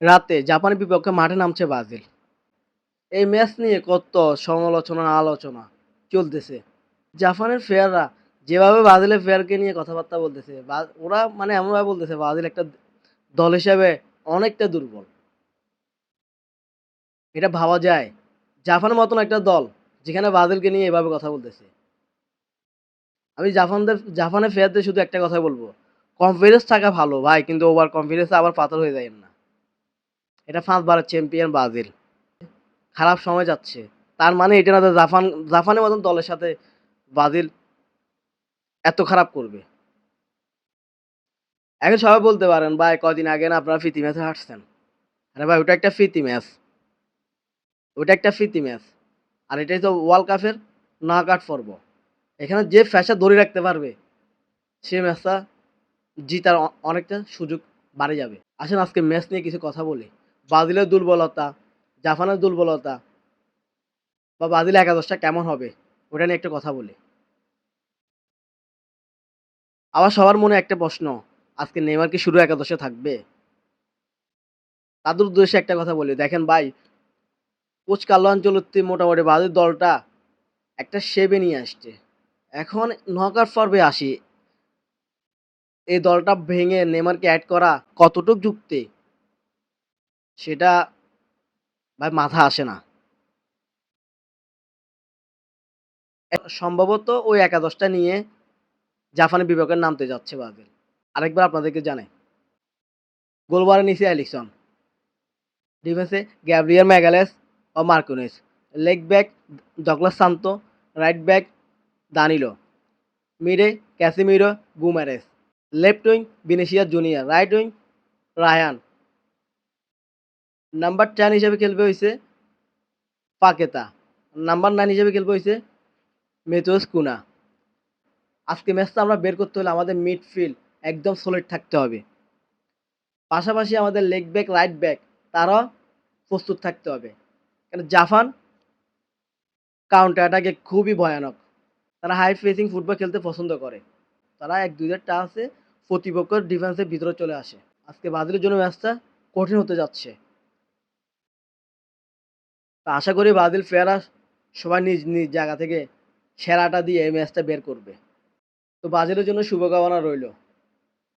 রাতে জাপানের বিপক্ষে মাঠে নামছে ব্রাজিল। এই ম্যাচ নিয়ে কত সমালোচনা আলোচনা চলতেছে। জাপানের প্লেয়াররা যেভাবে ব্রাজিলের প্লেয়ারকে নিয়ে কথাবার্তা বলতেছে, ওরা মানে এমনভাবে বলতেছে ব্রাজিল একটা দল হিসেবে অনেকটা দুর্বল। এটা ভাবা যায়? জাপানের মতন একটা দল যেখানে ব্রাজিলকে নিয়ে এভাবে কথা বলতেছে। আমি জাপানের প্লেয়ারদের শুধু একটা কথাই বলবো, কনফিডেন্স থাকা ভালো ভাই, কিন্তু ওভার কনফিডেন্স আবার পাথর হয়ে যায় না। এটা 5 বারের চ্যাম্পিয়ন ব্রাজিল। খারাপ সময় যাচ্ছে। তার মানে এটা না যে জাপানের মতন দলের সাথে ব্রাজিল এত খারাপ করবে। এখন সবাই বলতে পারেন ভাই কদিন আগে না আপনারা প্রীতি ম্যাচে হারছেন। আরে ভাই ওটা একটা প্রীতি ম্যাচ। ওটা একটা প্রীতি ম্যাচ। আর এটাই তো ওয়ার্ল্ড কাপের নকআউট পর্ব। এখানে যে ফ্যাশা ধরে রাখতে পারবে সে ম্যাচটা জিতার অনেকটা সুযোগ বাড়ে যাবে। আসেন আজকে ম্যাচ নিয়ে কিছু কথা বলি। ব্রাজিলের দুর্বলতা, জাপানের দুর্বলতা বা ব্রাজিল একাদশটা কেমন হবে ওটা নিয়ে একটা কথা বলি। আবার সবার মনে একটা প্রশ্ন, আজকে নেইমার কি শুধু একাদশে থাকবে? তাদের উদ্দেশ্যে একটা কথা বলি, দেখেন ভাই, কোচ কার্লো আনচেলত্তি মোটামুটি ব্রাজিল দলটা একটা শেপে নিয়ে আসছে। এখন নকআউট পর্বে আসি, এই দলটা ভেঙে নেইমারকে অ্যাড করা কতটুক যুক্তি সেটা ভাই মাথা আসে না। সম্ভবত ওই একাদশটা নিয়ে জাপানের বিপক্ষে নামতে যাচ্ছে ব্রাজিল। আরেকবার আপনাদেরকে জানাই, গোলবারে নিচে অ্যালিসন, ডিফেন্সে গ্যাব্রিয়েল ম্যাগালেস ও মার্কুনেস, লেগ back Douglas Santos, right back Danilo, মিডে Casemiro Guimaraes, left wing Vinicius Junior, right wing Ryan, number 10 হিসেবে খেলবে হইছে পাকেতা, নাম্বার 9 হিসেবে খেলবে হইছে মেথুস কুনা। আজকে ম্যাচটা আমরা বের করতে হলে আমাদের মিডফিল্ড একদম সলিড থাকতে হবে। পাশাপাশি আমাদের লেগ ব্যাক রাইট ব্যাক তারাও প্রস্তুত থাকতে হবে। কারণ জাপান কাউন্টার অ্যাটাকে খুবই ভয়ানক। তারা হাই প্রেসিং ফুটবল খেলতে পছন্দ করে। তারা ১-২ টাচে প্রতিপক্ষের ডিফেন্সের ভিতরে চলে আসে। আজকে ব্রাজিলের জন্য ম্যাচটা কঠিন হতে যাচ্ছে। তো আশা করি ব্রাজিল প্লেয়াররা সবাই নিজ নিজ জায়গা থেকে সেরাটা দিয়ে এই ম্যাচটা বের করবে। তো ব্রাজিলের জন্য শুভকামনা রইল।